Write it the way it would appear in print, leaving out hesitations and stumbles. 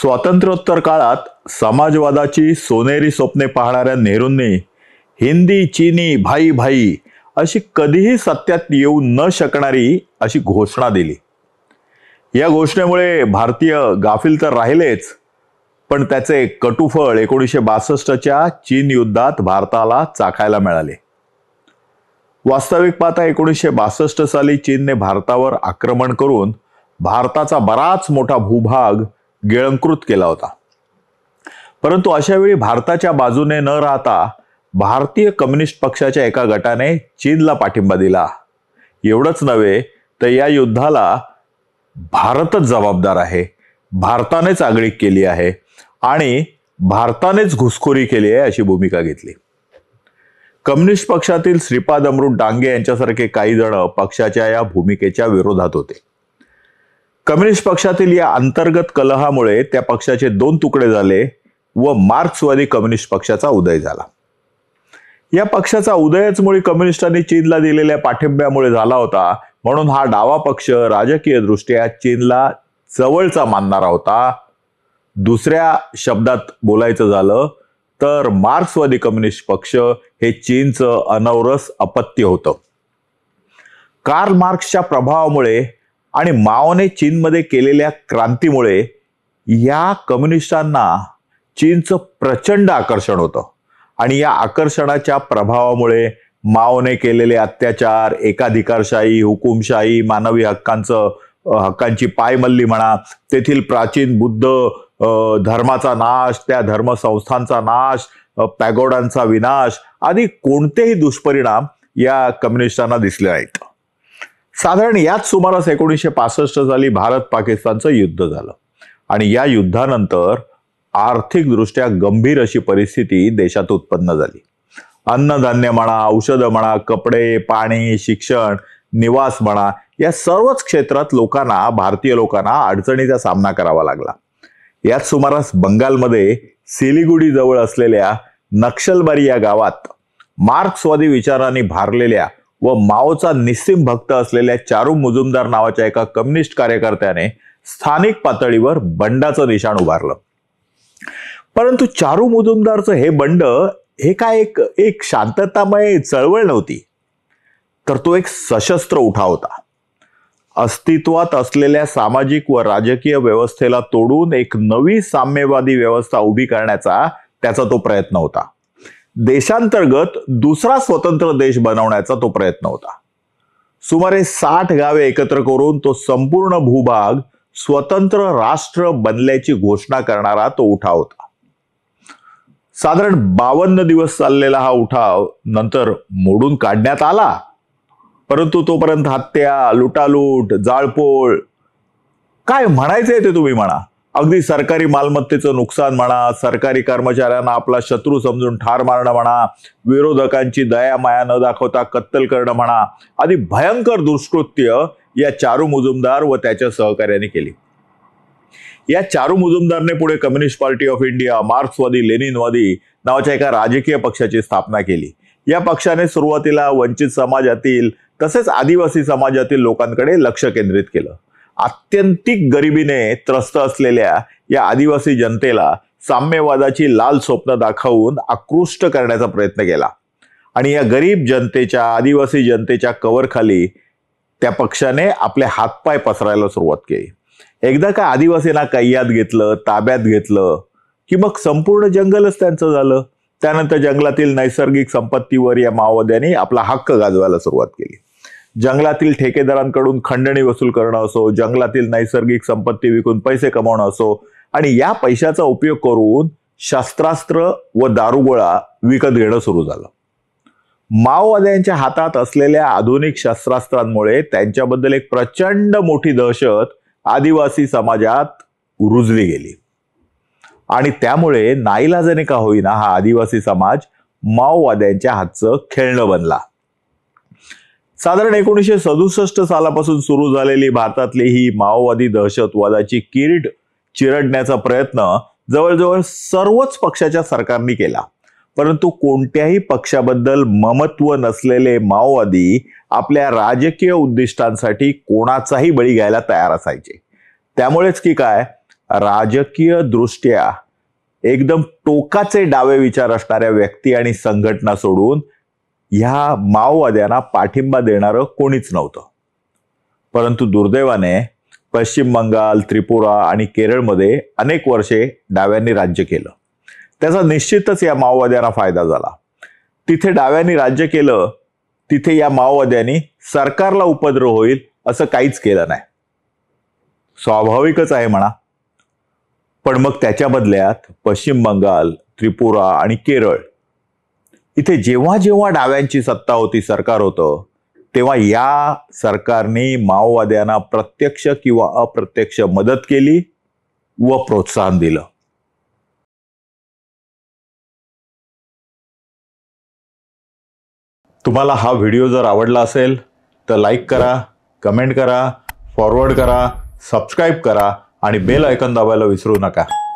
स्वातंत्र्योत्तर काळात समाजवादाची सोनेरी स्वप्ने पाहणाऱ्या नेहरूंनी हिंदी चीनी भाई भाई अशी कधीही सत्यात येऊ न शकणारी अशी घोषणा दिली. या घोषणेमुळे भारतीय गाफील तर राहिलेच, पण त्याचे कटुफळ 1962च्या चीन युद्धात भारताला चाखायला मिळाले. वास्तविक पाहता 1962 साली चीनने भारतावर आक्रमण करून भारताचा बराच मोठा भूभाग गिळंकृत केला होता. परंतु अशा वेळी भारताच्या बाजूने न राहता भारतीय कम्युनिस्ट पक्षाच्या एका गटाने चीनला पाठिंबा दिला. एवढंच नव्हे तर या युद्धाला भारतच जबाबदार आहे, भारतानेच आगळीक केली आहे आणि भारतानेच घुसखोरी केली आहे अशी भूमिका घेतली. कम्युनिस्ट पक्षातील श्रीपाद अमृत डांगे यांच्यासारखे काही जण पक्षाच्या या भूमिकेच्या विरोधात होते. कम्युनिस्ट पक्षातील या अंतर्गत कलहामुळे त्या पक्षाचे दोन तुकडे झाले व मार्क्सवादी कम्युनिस्ट पक्षाचा उदय झाला. या पक्षाचा उदयच मुळी कम्युनिस्टांनी चीनला दिलेल्या पाठिंब्यामुळे झाला होता, म्हणून हा डावा पक्ष राजकीय दृष्ट्या चीनला जवळचा मानणारा होता. दुसऱ्या शब्दात बोलायचं झालं तर मार्क्सवादी कम्युनिस्ट पक्ष हे चीनचं अनवरस अपत्य होतं. कार्ल मार्क्सच्या प्रभावामुळे आणि माओने चीनमध्ये केलेल्या क्रांतीमुळे या कम्युनिस्टांना चीनचं प्रचंड आकर्षण होतं आणि या आकर्षणाच्या प्रभावामुळे माओने केलेले अत्याचार, एकाधिकारशाही, हुकुमशाही, मानवी हक्कांची पायमल्ली म्हणा, तेथील प्राचीन बुद्ध धर्माचा नाश, त्या धर्मसंस्थांचा नाश, पॅगोडांचा विनाश आदी कोणतेही दुष्परिणाम या कम्युनिस्टांना दिसले नाहीत. साधारण याच सुमारास 1965 साली भारत पाकिस्तानचं युद्ध झालं आणि या युद्धानंतर आर्थिकदृष्ट्या गंभीर अशी परिस्थिती देशात उत्पन्न झाली. अन्नधान्य म्हणा, औषधं म्हणा, कपडे, पाणी, शिक्षण, निवास म्हणा, या सर्वच क्षेत्रात भारतीय लोकांना अडचणीचा सामना करावा लागला. याच सुमारास बंगालमध्ये सिलिगुडी जवळ असलेल्या नक्षलबारी या गावात मार्क्सवादी विचारांनी भारलेल्या व माओचा निस्सीम भक्त असलेल्या चारू मुजुमदार नावाच्या एका कम्युनिस्ट कार्यकर्त्याने स्थानिक पातळीवर बंडाचं निशाण उभारलं. परंतु चारू मुजुमदारचं हे बंड हे काय एक शांततामय चळवळ नव्हती, तर तो एक सशस्त्र उठाव होता. अस्तित्वात असलेल्या सामाजिक व राजकीय व्यवस्थेला तोडून एक नवी साम्यवादी व्यवस्था उभी करण्याचा त्याचा तो प्रयत्न होता. देशांतर्गत दुसरा स्वतंत्र देश बनवण्याचा तो प्रयत्न होता. सुमारे 60 गावे एकत्र करून तो संपूर्ण भूभाग स्वतंत्र राष्ट्र बनल्याची घोषणा करणारा तो उठाव होता. साधारण 52 दिवस चाललेला हा उठाव नंतर मोडून काढण्यात आला, परंतु तोपर्यंत हत्या, लुटालूट, जाळपोळ, काय म्हणायचंय ते तुम्ही म्हणा, अगदी सरकारी मालमत्तेचं नुकसान म्हणा, सरकारी कर्मचाऱ्यांना आपला शत्रू समजून ठार मारणं म्हणा, विरोधकांची दया माया न दाखवता कत्तल करणं म्हणा, आदी भयंकर दुष्कृत्य या चारू मुजुमदार व त्याच्या सहकार्याने केली. या चारू मुजुमदारने पुढे कम्युनिस्ट पार्टी ऑफ इंडिया, मार्क्सवादी लेनिनवादी नावाच्या एका राजकीय पक्षाची स्थापना केली. या पक्षाने सुरुवातीला वंचित समाजातील तसेच आदिवासी समाजातील लोकांकडे लक्ष केंद्रित केलं. आत्यंतिक गरिबीने त्रस्त असलेल्या या आदिवासी जनतेला साम्यवादाची लाल स्वप्न दाखवून आकृष्ट करण्याचा प्रयत्न केला आणि या गरीब जनतेच्या, आदिवासी जनतेच्या कवरखाली त्या पक्षाने आपले हातपाय पसरायला सुरुवात केली. एकदा का आदिवासींना कैयात घेतलं, ताब्यात घेतलं की मग संपूर्ण जंगलच त्यांचं झालं. त्यानंतर जंगलातील नैसर्गिक संपत्तीवर या माओवाद्यांनी आपला हक्क गाजवायला सुरुवात केली. जंगलातील ठेकेदारांकडून खंडणी वसूल करणं असो, जंगलातील नैसर्गिक संपत्ती विकून पैसे कमावणं असो आणि या पैशाचा उपयोग करून शस्त्रास्त्र व दारुगोळा विकत घेणं सुरू झालं. माओवाद्यांच्या हातात असलेल्या आधुनिक शस्त्रास्त्रांमुळे त्यांच्याबद्दल एक प्रचंड मोठी दहशत आदिवासी समाजात रुजली गेली आणि त्यामुळे नाईलाजाने का होईना हा आदिवासी समाज माओवाद्यांच्या हातचं खेळणं बनला. साधारण 1967 सालापासून सुरू झालेली भारतातली ही माओवादी दहशतवादाची कीड चिरडण्याचा प्रयत्न जवळजवळ सर्वच पक्षाच्या सरकारने केला, परंतु कोणत्याही पक्षाबद्दल ममत्व नसलेले माओवादी आपल्या राजकीय उद्दिष्टांसाठी कोणाचाही बळी घ्यायला तयार असायचे. त्यामुळेच की काय, राजकीय दृष्ट्या एकदम टोकाचे डावे विचार असणाऱ्या व्यक्ती आणि संघटना सोडून ह्या माओवाद्यांना पाठिंबा देणारं कोणीच नव्हतं. परंतु दुर्दैवाने पश्चिम बंगाल, त्रिपुरा आणि केरळमध्ये अनेक वर्षे डाव्यांनी राज्य केलं. त्याचा निश्चितच या माओवाद्यांना फायदा झाला. तिथे डाव्यांनी राज्य केलं, तिथे या माओवाद्यांनी सरकारला उपद्रव होईल असं काहीच केलं नाही. स्वाभाविकच आहे म्हणा. पण मग त्याच्या बदल्यात पश्चिम बंगाल, त्रिपुरा आणि केरळ इथे जेव्हा जेव्हा डाव्यांची सत्ता होती, सरकार होतं, तेव्हा या सरकारने माओवाद्यांना प्रत्यक्ष किंवा अप्रत्यक्ष मदत केली व प्रोत्साहन दिलं. तुम्हाला हा व्हिडिओ जर आवडला असेल तर लाईक करा, कमेंट करा, फॉरवर्ड करा, सबस्क्राईब करा आणि बेल आयकॉन दाबायला विसरू नका.